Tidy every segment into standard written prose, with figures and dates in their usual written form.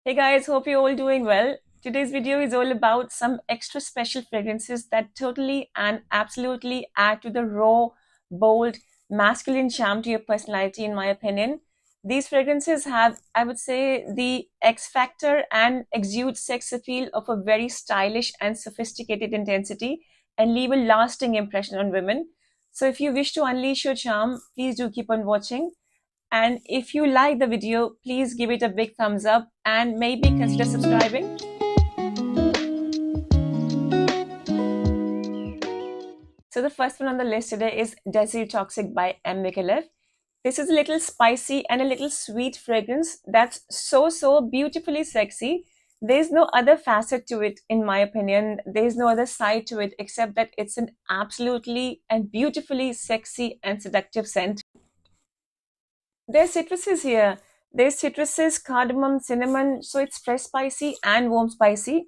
Hey guys, hope you're all doing well. Today's video is all about some extra special fragrances that totally and absolutely add to the raw, bold, masculine charm to your personality, in my opinion. These fragrances have, I would say, the X factor and exude sex appeal of a very stylish and sophisticated intensity and leave a lasting impression on women. So if you wish to unleash your charm, please do keep on watching. And if you like the video, please give it a big thumbs up and maybe consider subscribing. So the first one on the list today is DesirToxic by Micallef. This is a little spicy and a little sweet fragrance that's so beautifully sexy. There's no other facet to it, in my opinion. There's no other side to it except that it's an absolutely and beautifully sexy and seductive scent. There's citruses here. There's citruses, cardamom, cinnamon, so it's fresh spicy and warm spicy.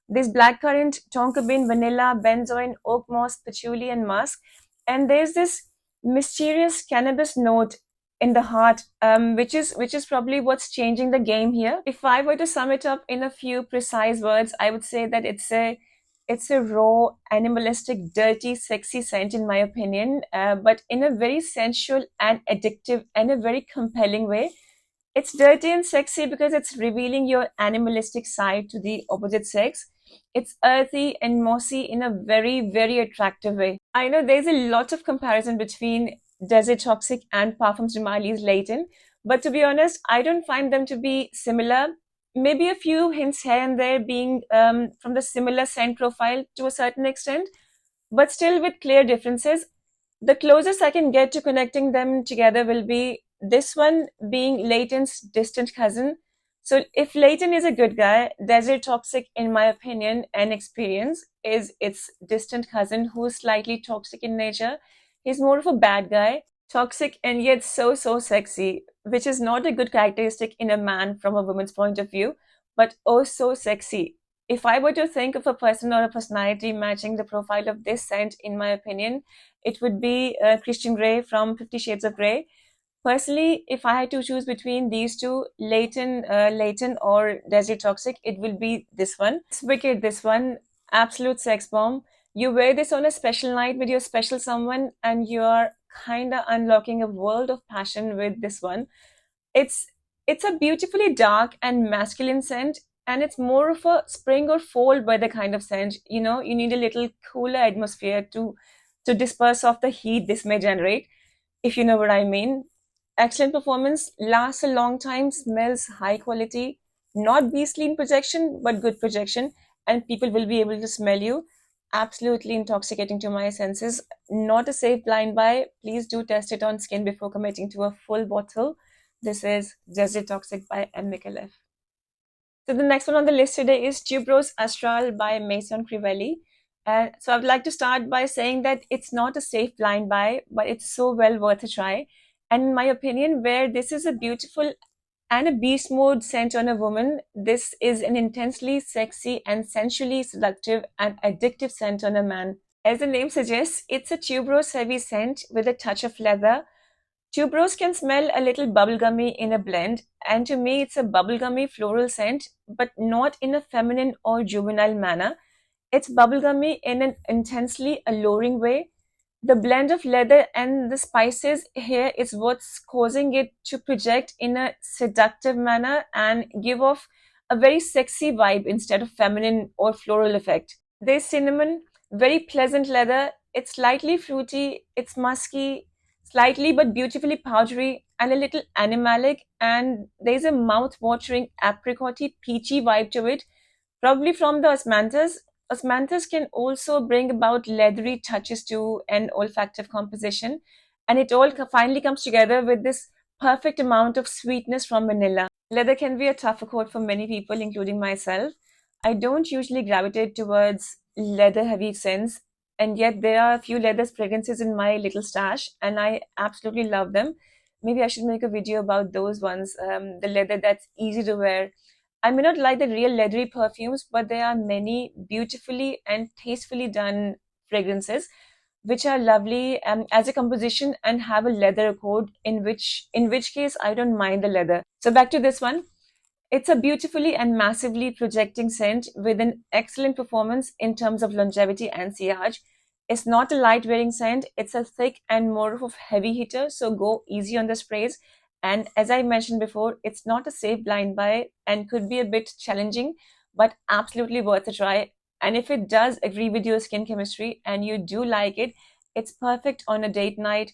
There's blackcurrant, tonka bean, vanilla, benzoin, oak moss, patchouli, and musk. And there's this mysterious cannabis note in the heart, which is probably what's changing the game here. If I were to sum it up in a few precise words, I would say that it's a raw, animalistic, dirty, sexy scent, in my opinion, but in a very sensual and addictive and a very compelling way. It's dirty and sexy because it's revealing your animalistic side to the opposite sex. It's earthy and mossy in a very attractive way. I know there's a lot of comparison between DesirToxic and Parfums de Marly's Layton, but to be honest, I don't find them to be similar. Maybe a few hints here and there being from the similar scent profile to a certain extent, but still with clear differences. The closest I can get to connecting them together will be this one being Layton's distant cousin. So if Layton is a good guy, DesirToxic, in my opinion and experience, is its distant cousin who's slightly toxic in nature. He's more of a bad guy, toxic and yet so sexy, which is not a good characteristic in a man from a woman's point of view, but oh so sexy. If I were to think of a person or a personality matching the profile of this scent, in my opinion, it would be Christian Grey from 50 Shades of Grey. Personally, if I had to choose between these two, Layton or DesirToxic, it will be this one. It's wicked, this one. Absolute sex bomb. You wear this on a special night with your special someone and you're kind of unlocking a world of passion with this one. It's it's a beautifully dark and masculine scent, and it's more of a spring or fall weather kind of scent. You know, you need a little cooler atmosphere to disperse off the heat this may generate, if you know what I mean. Excellent performance, lasts a long time, smells high quality, not beastly in projection, but good projection, and people will be able to smell you. Absolutely intoxicating to my senses. Not a safe blind buy. Please do test it on skin before committing to a full bottle. This is DesirToxic by Micallef. So the next one on the list today is Tubéreuse Astrale by Maison Crivelli. So I would like to start by saying that it's not a safe blind buy, but it's so well worth a try. And in my opinion, where this is a beautiful and a beast mode scent on a woman, this is an intensely sexy and sensually seductive and addictive scent on a man. As the name suggests, it's a tuberose heavy scent with a touch of leather. Tuberose can smell a little bubblegummy in a blend, and to me it's a bubblegummy floral scent, but not in a feminine or juvenile manner. It's bubblegummy in an intensely alluring way. The blend of leather and the spices here is what's causing it to project in a seductive manner and give off a very sexy vibe instead of feminine or floral effect. There's cinnamon, very pleasant leather. It's slightly fruity, it's musky, slightly but beautifully powdery and a little animalic, and there's a mouth-watering apricotty peachy vibe to it, probably from the osmanthus. Osmanthus can also bring about leathery touches to an olfactive composition, and it all finally comes together with this perfect amount of sweetness from vanilla. Leather can be a tougher coat for many people, including myself. I don't usually gravitate towards leather-heavy scents, and yet there are a few leather fragrances in my little stash, and I absolutely love them. Maybe I should make a video about those ones, the leather that's easy to wear. I may not like the real leathery perfumes, but there are many beautifully and tastefully done fragrances which are lovely as a composition and have a leather accord, in which case I don't mind the leather. So back to this one. It's a beautifully and massively projecting scent with an excellent performance in terms of longevity and sillage. It's not a light wearing scent, it's a thick and more of a heavy hitter, so go easy on the sprays. And as I mentioned before, it's not a safe blind buy and could be a bit challenging, but absolutely worth a try. And if it does agree with your skin chemistry and you do like it, it's perfect on a date night.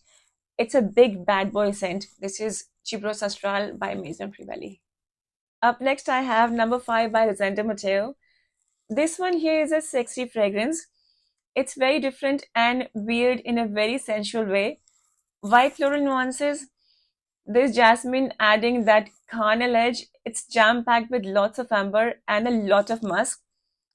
It's a big bad boy scent. This is Tubéreuse Astrale by Maison Crivelli. Up next, I have number 5 by Rosendo Mateu. This one here is a sexy fragrance. It's very different and weird in a very sensual way. White floral nuances, there's jasmine adding that carnal edge. It's jam-packed with lots of amber and a lot of musk.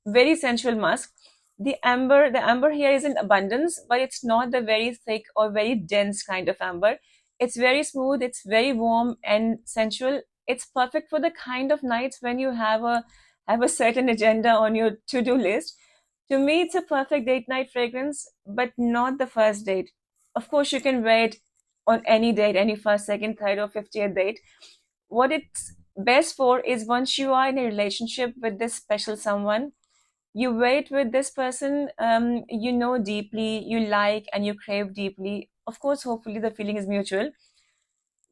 Very sensual musk. The amber here is in abundance, but it's not the very thick or very dense kind of amber. It's very smooth, it's very warm and sensual. It's perfect for the kind of nights when you have a certain agenda on your to-do list. To me, it's a perfect date night fragrance, but not the first date. Of course, you can wear it on any date, any first, second, third, or 50th date. What it's best for is once you are in a relationship with this special someone, you wait with this person, you know deeply, you like and you crave deeply. Of course, hopefully the feeling is mutual.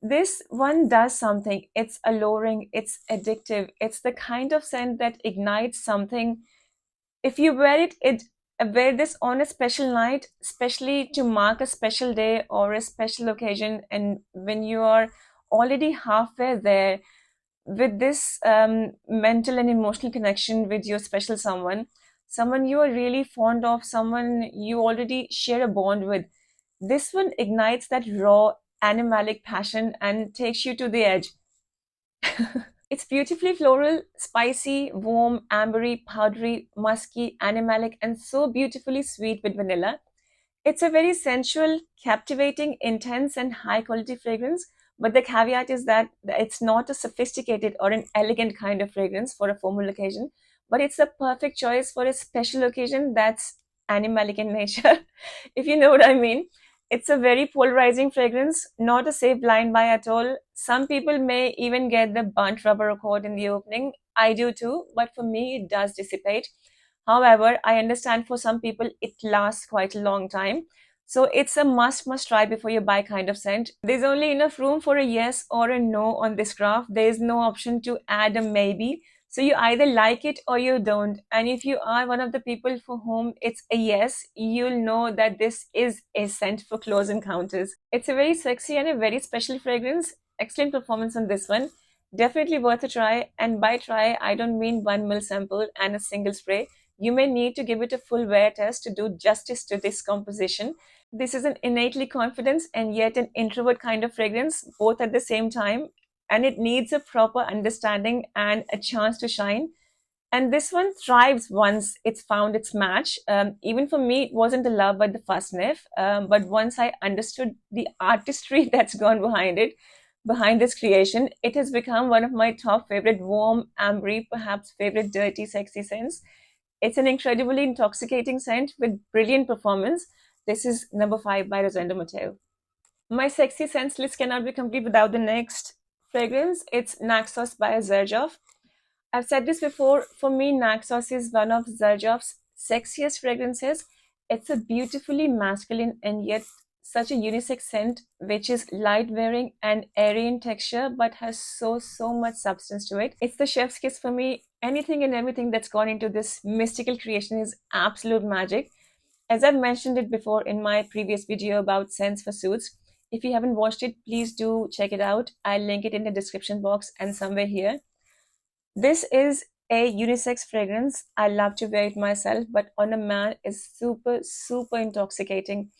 This one does something. It's alluring, it's addictive, it's the kind of scent that ignites something. If you wear this on a special night, especially to mark a special day or a special occasion, and when you are already halfway there with this mental and emotional connection with your special someone, someone you are really fond of, someone you already share a bond with, this one ignites that raw animalic passion and takes you to the edge. It's beautifully floral, spicy, warm, ambery, powdery, musky, animalic, and so beautifully sweet with vanilla. It's a very sensual, captivating, intense, and high quality fragrance. But the caveat is that it's not a sophisticated or an elegant kind of fragrance for a formal occasion, but it's a perfect choice for a special occasion that's animalic in nature, if you know what I mean. It's a very polarizing fragrance, not a safe blind buy at all. Some people may even get the burnt rubber accord in the opening. I do too, but for me, it does dissipate. However, I understand for some people it lasts quite a long time. So it's a must try before you buy kind of scent. There's only enough room for a yes or a no on this graph. There is no option to add a maybe. So you either like it or you don't. And if you are one of the people for whom it's a yes, you'll know that this is a scent for close encounters. It's a very sexy and a very special fragrance. Excellent performance on this one. Definitely worth a try. And by try, I don't mean 1 ml sample and a single spray. You may need to give it a full wear test to do justice to this composition. This is an innately confident and yet an introvert kind of fragrance, both at the same time, and it needs a proper understanding and a chance to shine. And this one thrives once it's found its match. Even for me, it wasn't a love at the first sniff, but once I understood the artistry that's gone behind it, behind this creation, it has become one of my top favorite warm, ambery, perhaps favorite dirty, sexy scents. It's an incredibly intoxicating scent with brilliant performance. This is number 5 by Rosendo Mateu. My sexy scents list cannot be complete without the next fragrance. It's Naxos by Xerjoff. I've said this before, for me, Naxos is one of Xerjoff's sexiest fragrances. It's a beautifully masculine and yet such a unisex scent, which is light wearing and airy in texture, but has so much substance to it. It's the chef's kiss for me. Anything and everything that's gone into this mystical creation is absolute magic. As I've mentioned it before in my previous video about scents for suits, if you haven't watched it, please do check it out. I'll link it in the description box and somewhere here. This is a unisex fragrance. I love to wear it myself, but on a man is super intoxicating.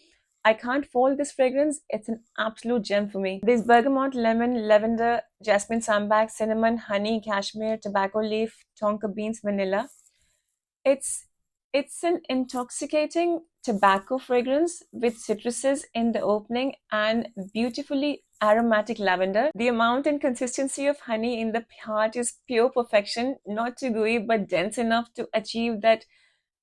I can't fault this fragrance. It's an absolute gem for me. There's bergamot, lemon, lavender, jasmine, sambac, cinnamon, honey, cashmere, tobacco leaf, tonka beans, vanilla. It's an intoxicating tobacco fragrance with citruses in the opening and beautifully aromatic lavender. The amount and consistency of honey in the heart is pure perfection, not too gooey but dense enough to achieve that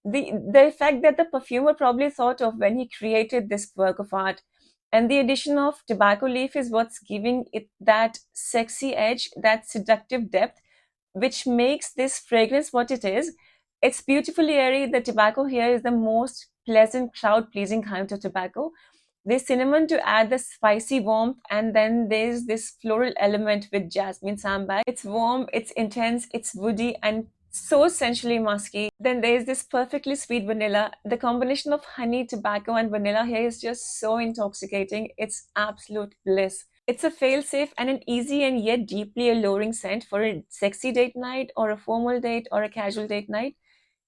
the effect that the perfumer probably thought of when he created this work of art. And the addition of tobacco leaf is what's giving it that sexy edge, that seductive depth, which makes this fragrance what it is. It's beautifully airy. The tobacco here is the most pleasant, crowd-pleasing kind of tobacco. There's cinnamon to add the spicy warmth, and then there's this floral element with jasmine sambac. It's warm, it's intense, it's woody, and so sensually musky. Then there's this perfectly sweet vanilla. The combination of honey, tobacco, and vanilla here is just so intoxicating. It's absolute bliss. It's a fail-safe and an easy and yet deeply alluring scent for a sexy date night or a formal date or a casual date night.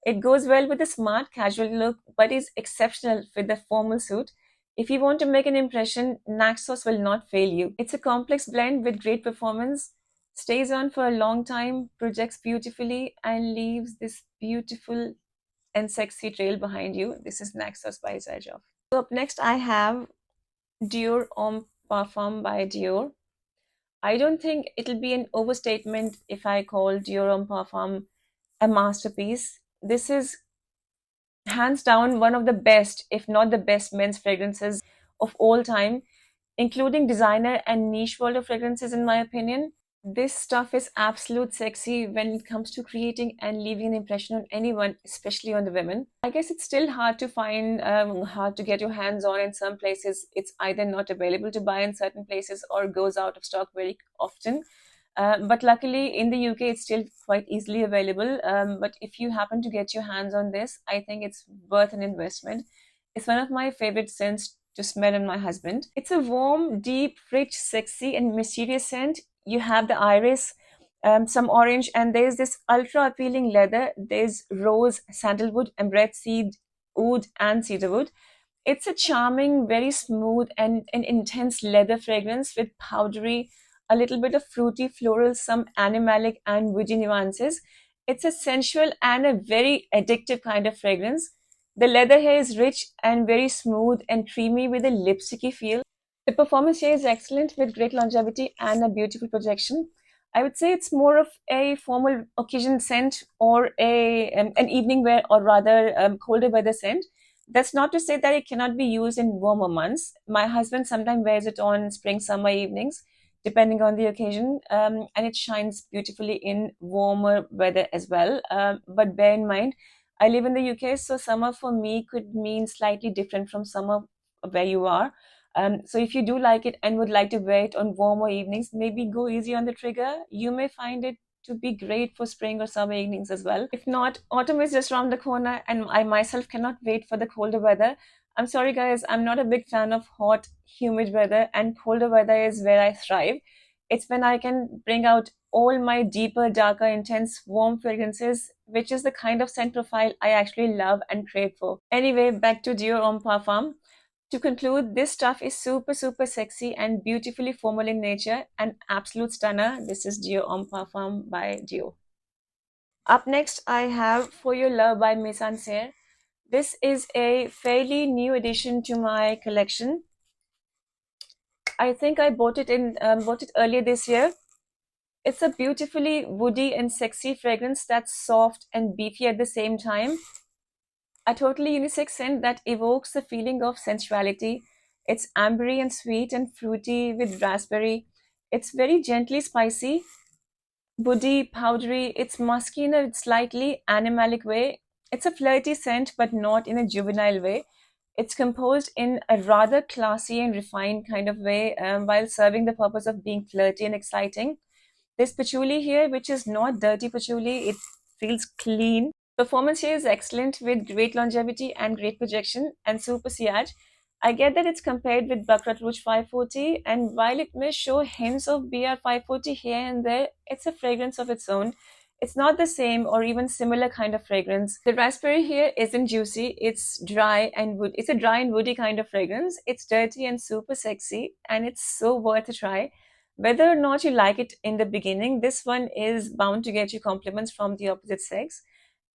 It goes well with a smart casual look, but is exceptional with a formal suit. If you want to make an impression, Naxos will not fail you. It's a complex blend with great performance, stays on for a long time, projects beautifully, and leaves this beautiful and sexy trail behind you. This is Naxos by Xerjoff. So up next, I have Dior Homme Parfum by Dior. I don't think it'll be an overstatement if I call Dior Homme Parfum a masterpiece. This is hands down one of the best, if not the best, men's fragrances of all time, including designer and niche world of fragrances, in my opinion. This stuff is absolute sexy when it comes to creating and leaving an impression on anyone, especially on the women. I guess it's still hard to find, hard to get your hands on in some places. It's either not available to buy in certain places or goes out of stock very often. But luckily in the UK, it's still quite easily available. But if you happen to get your hands on this, I think it's worth an investment. It's one of my favorite scents to smell on my husband. It's a warm, deep, rich, sexy, and mysterious scent. You have the iris, some orange, and there's this ultra appealing leather. There's rose, sandalwood, ambret seed, oud, and cedarwood. It's a charming, very smooth, and an intense leather fragrance with powdery, a little bit of fruity floral, some animalic and woody nuances. It's a sensual and a very addictive kind of fragrance. The leather here is rich and very smooth and creamy with a lipsticky feel. The performance here is excellent with great longevity and a beautiful projection. I would say it's more of a formal occasion scent or an evening wear, or rather colder weather scent. That's not to say that it cannot be used in warmer months. My husband sometimes wears it on spring, summer evenings, depending on the occasion, and it shines beautifully in warmer weather as well. But bear in mind, I live in the UK, so summer for me could mean slightly different from summer where you are. So if you do like it and would like to wear it on warmer evenings, maybe go easy on the trigger. You may find it to be great for spring or summer evenings as well. If not, autumn is just around the corner, and I myself cannot wait for the colder weather. I'm sorry, guys, I'm not a big fan of hot, humid weather, and colder weather is where I thrive. It's when I can bring out all my deeper, darker, intense, warm fragrances, which is the kind of scent profile I actually love and crave for. Anyway, back to Dior Homme Parfum. To conclude, this stuff is super, super sexy and beautifully formal in nature, an absolute stunner. This is Dior Homme Parfum by Dior. Up next, I have For Your Love by Mizensir. This is a fairly new addition to my collection. I think I bought it earlier this year. It's a beautifully woody and sexy fragrance that's soft and beefy at the same time. A totally unisex scent that evokes the feeling of sensuality. It's ambery and sweet and fruity with raspberry. It's very gently spicy, woody, powdery. It's musky in a slightly animalic way. It's a flirty scent, but not in a juvenile way. It's composed in a rather classy and refined kind of way, while serving the purpose of being flirty and exciting. There's patchouli here, which is not dirty patchouli. It feels clean. Performance here is excellent with great longevity and great projection and super sillage. I get that it's compared with Baccarat Rouge 540, and while it may show hints of BR 540 here and there, it's a fragrance of its own. It's not the same or even similar kind of fragrance. The raspberry here isn't juicy, it's dry and wood. It's a dry and woody kind of fragrance. It's dirty and super sexy, and it's so worth a try. Whether or not you like it in the beginning, this one is bound to get you compliments from the opposite sex.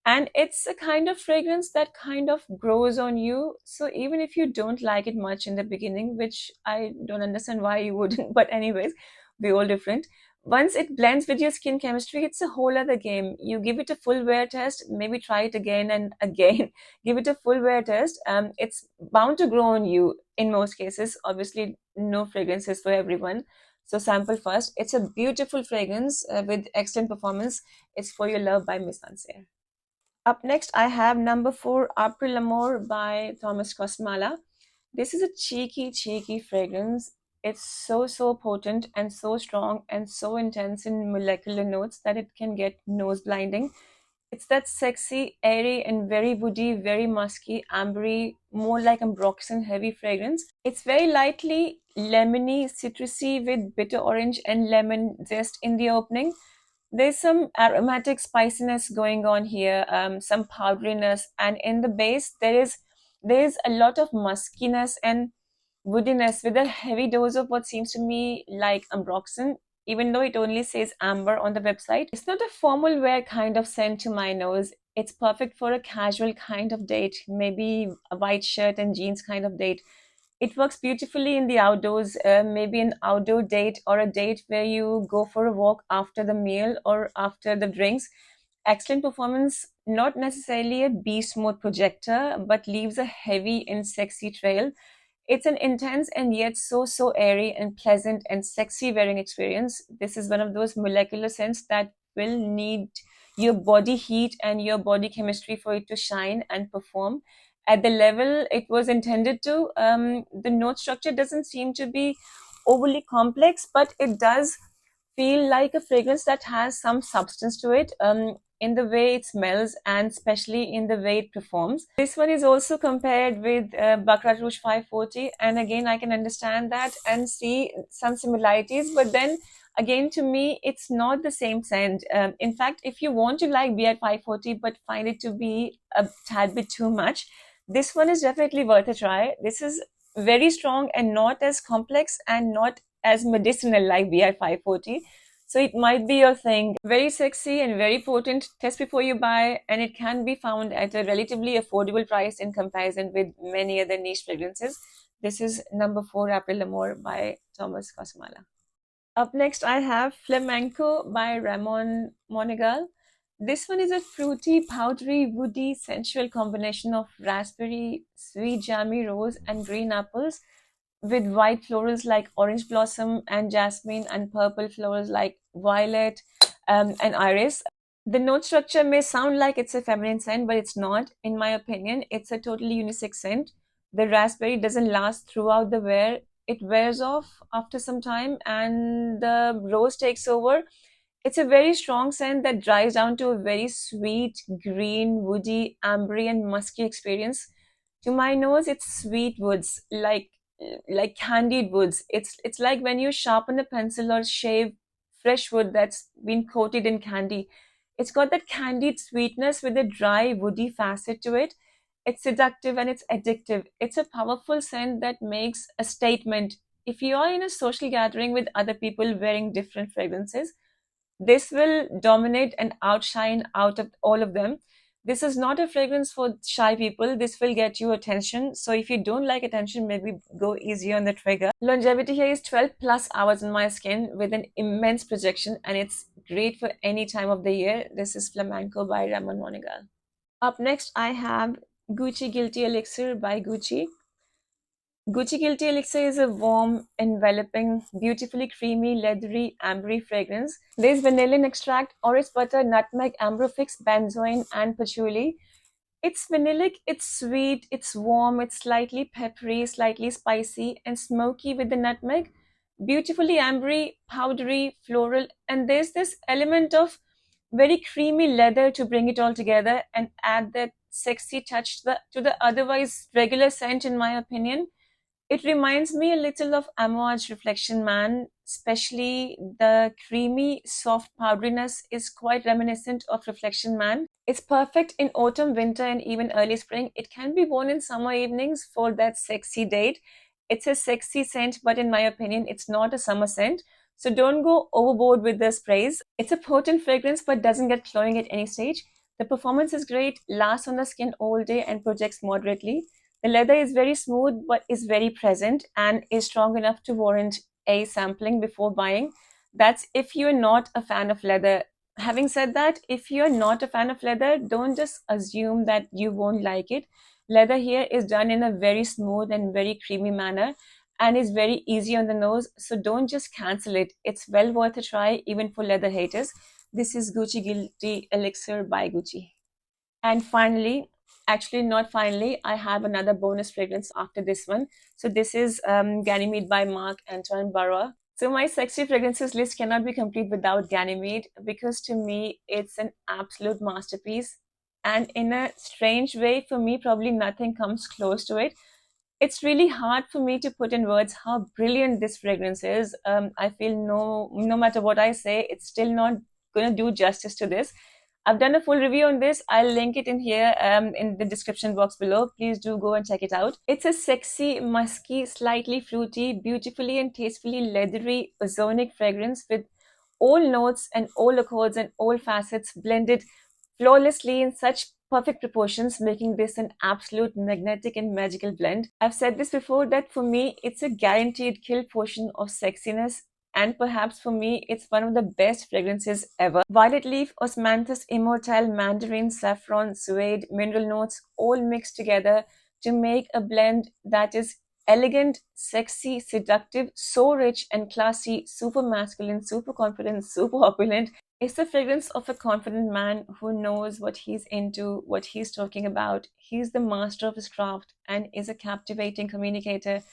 And it's a kind of fragrance that kind of grows on you. So even if you don't like it much in the beginning, which I don't understand why you wouldn't, but anyways, we're all different. Once it blends with your skin chemistry, it's a whole other game. You give it a full wear test, maybe try it again and again. Give it a full wear test. It's bound to grow on you in most cases. Obviously, no fragrance is for everyone. So sample first. It's a beautiful fragrance with excellent performance. It's For Your Love by Mizensir. Up next, I have number 4, Après by Thomas Kosmala. This is a cheeky fragrance. It's so potent and so strong and so intense in molecular notes that it can get nose blinding. It's that sexy, airy, and very woody, very musky, ambery, more like ambroxan heavy fragrance. It's very lightly lemony, citrusy with bitter orange and lemon zest in the opening. There's some aromatic spiciness going on here, some powderiness, and in the base there is a lot of muskiness and woodiness with a heavy dose of what seems to me like ambroxan, even though it only says amber on the website. It's not a formal wear kind of scent to my nose. It's perfect for a casual kind of date, maybe a white shirt and jeans kind of date. It works beautifully in the outdoors, maybe an outdoor date or a date where you go for a walk after the meal or after the drinks. Excellent performance, not necessarily a beast mode projector, but leaves a heavy and sexy trail. It's an intense and yet so airy and pleasant and sexy wearing experience. This is one of those molecular scents that will need your body heat and your body chemistry for it to shine and perform at the level it was intended to. The note structure doesn't seem to be overly complex, but it does feel like a fragrance that has some substance to it, in the way it smells and especially in the way it performs. This one is also compared with Baccarat Rouge 540, and again I can understand that and see some similarities, but then again, to me it's not the same scent. In fact, if you want to like BR 540 but find it to be a tad bit too much, this one is definitely worth a try. This is very strong and not as complex and not as medicinal like BR 540. So it might be your thing. Very sexy and very potent. Test before you buy, and it can be found at a relatively affordable price in comparison with many other niche fragrances. This is number 4, Après by Thomas Kosmala. Up next, I have Flamenco by Ramon Monegal. This one is a fruity, powdery, woody, sensual combination of raspberry, sweet, jammy rose, and green apples, with white florals like orange blossom and jasmine, and purple florals like violet and iris. The note structure may sound like it's a feminine scent, but it's not. In my opinion, it's a totally unisex scent. The raspberry doesn't last throughout the wear. It wears off after some time and the rose takes over. It's a very strong scent that dries down to a very sweet, green, woody, ambery, and musky experience. To my nose, it's sweet woods, like candied woods. It's like when you sharpen a pencil or shave fresh wood that's been coated in candy. It's got that candied sweetness with a dry, woody facet to it. It's seductive and it's addictive. It's a powerful scent that makes a statement. If you are in a social gathering with other people wearing different fragrances, this will dominate and outshine out of all of them. This is not a fragrance for shy people. This will get you attention. So if you don't like attention, maybe go easy on the trigger. Longevity here is 12 plus hours on my skin with an immense projection, and it's great for any time of the year. This is Flamenco by Ramon Monegal. Up next, I have Gucci Guilty Elixir by Gucci. Gucci Guilty Elixir is a warm, enveloping, beautifully creamy, leathery, ambery fragrance. There's vanillin extract, orris butter, nutmeg, ambrofix, benzoin, and patchouli. It's vanillic, it's sweet, it's warm, it's slightly peppery, slightly spicy, and smoky with the nutmeg. Beautifully ambery, powdery, floral, and there's this element of very creamy leather to bring it all together and add that sexy touch to the otherwise regular scent, in my opinion. It reminds me a little of Amouage Reflection Man, especially the creamy, soft powderiness is quite reminiscent of Reflection Man. It's perfect in autumn, winter, and even early spring. It can be worn in summer evenings for that sexy date. It's a sexy scent, but in my opinion, it's not a summer scent. So don't go overboard with the sprays. It's a potent fragrance, but doesn't get cloying at any stage. The performance is great, lasts on the skin all day, and projects moderately. The leather is very smooth but is very present and is strong enough to warrant a sampling before buying. That's if you're not a fan of leather. Having said that, if you're not a fan of leather, don't just assume that you won't like it. Leather here is done in a very smooth and very creamy manner, and is very easy on the nose. So don't just cancel it. It's well worth a try, even for leather haters. This is Gucci Guilty Elixir by Gucci. And finally, actually not finally, I have another bonus fragrance after this one. So this is Ganymede by Marc-Antoine Barrois. So my sexy fragrances list cannot be complete without Ganymede, because to me it's an absolute masterpiece. And in a strange way, for me, probably nothing comes close to it. It's really hard for me to put in words how brilliant this fragrance is. I feel no matter what I say, it's still not going to do justice to this. I've done a full review on this. I'll link it in here in the description box below. Please do go and check it out. It's a sexy, musky, slightly fruity, beautifully and tastefully leathery, ozonic fragrance with all notes and all accords and all facets blended flawlessly in such perfect proportions, making this an absolute magnetic and magical blend. I've said this before that for me, it's a guaranteed kill portion of sexiness, and perhaps for me, it's one of the best fragrances ever. Violet leaf, osmanthus, immortelle, mandarin, saffron, suede, mineral notes all mixed together to make a blend that is elegant, sexy, seductive, so rich and classy, super masculine, super confident, super opulent. It's the fragrance of a confident man who knows what he's into, what he's talking about. He's the master of his craft and is a captivating communicator.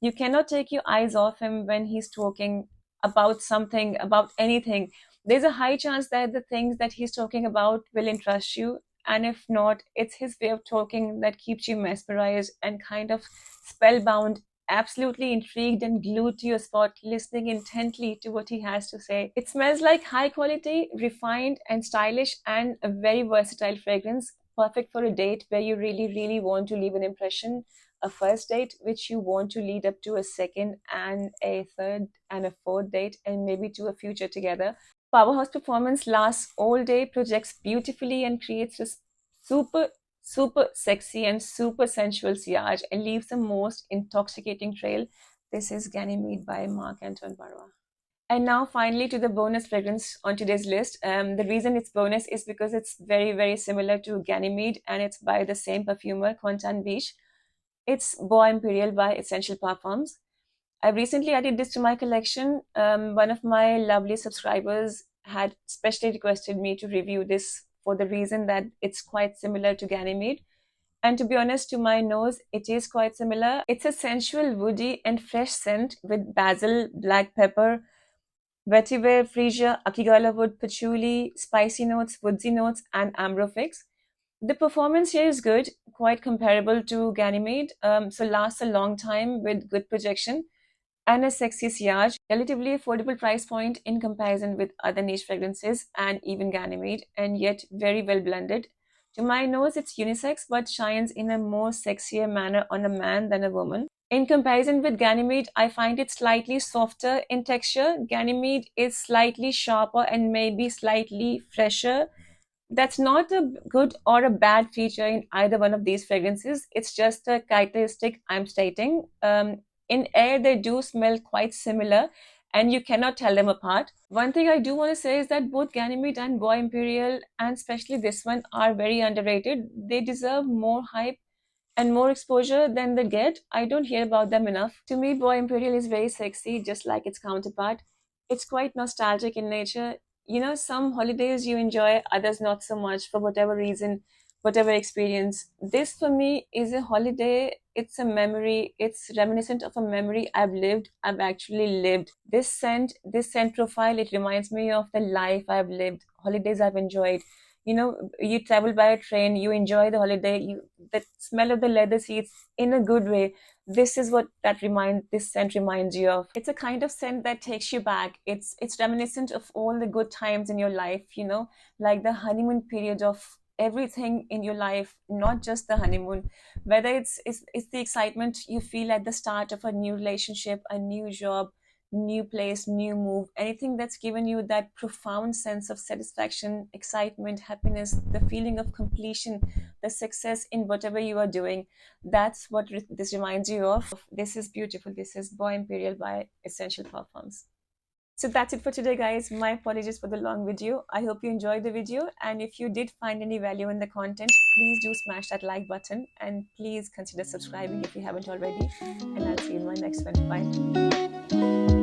You cannot take your eyes off him when he's talking about something, about anything. There's a high chance that the things that he's talking about will interest you. And if not, it's his way of talking that keeps you mesmerized and kind of spellbound, absolutely intrigued and glued to your spot, listening intently to what he has to say. It smells like high quality, refined and stylish, and a very versatile fragrance, perfect for a date where you really want to leave an impression, a first date which you want to lead up to a second and a third and a fourth date, and maybe to a future together. Powerhouse performance lasts all day, projects beautifully, and creates this super sexy and super sensual sillage and leaves the most intoxicating trail. This is Ganymede by Marc-Antoine Barrois. And now finally to the bonus fragrance on today's list. The reason it's bonus is because it's very similar to Ganymede, and it's by the same perfumer, Quentin Biche. It's Bois Impérial by Essential Parfums. I recently added this to my collection. One of my lovely subscribers had specially requested me to review this for the reason that it's quite similar to Ganymede. And to be honest, to my nose, it is quite similar. It's a sensual, woody and fresh scent with basil, black pepper, vetiver, freesia, akigala wood, patchouli, spicy notes, woodsy notes, and amber figs. The performance here is good, quite comparable to Ganymede, so lasts a long time with good projection and a sexy sillage, relatively affordable price point in comparison with other niche fragrances and even Ganymede, and yet very well blended. To my nose, it's unisex but shines in a more sexier manner on a man than a woman. In comparison with Ganymede, I find it slightly softer in texture. Ganymede is slightly sharper and maybe slightly fresher. That's not a good or a bad feature in either one of these fragrances. It's just a characteristic I'm stating. In air, they do smell quite similar and you cannot tell them apart. One thing I do want to say is that both Ganymede and Bois Imperial, and especially this one, are very underrated. They deserve more hype and more exposure than they get. I don't hear about them enough. To me, Bois Imperial is very sexy, just like its counterpart. It's quite nostalgic in nature. You know, some holidays you enjoy, others not so much for whatever reason, whatever experience. This for me is a holiday. It's a memory. It's reminiscent of a memory I've lived. I've actually lived. This scent profile, it reminds me of the life I've lived, holidays I've enjoyed. You know, you travel by a train, you enjoy the holiday, the smell of the leather seats in a good way. This is what this scent reminds you of. It's a kind of scent that takes you back. It's reminiscent of all the good times in your life, you know, like the honeymoon period of everything in your life, not just the honeymoon. Whether it's the excitement you feel at the start of a new relationship, a new job, new place, new move, anything that's given you that profound sense of satisfaction, excitement, happiness, the feeling of completion, the success in whatever you are doing. That's what this reminds you of. This is beautiful. This is Bois Imperial by Essential Parfums. So that's it for today, guys. My apologies for the long video. I hope you enjoyed the video, and if you did find any value in the content, please do smash that like button, and please consider subscribing if you haven't already. And I'll see you in my next one. Bye.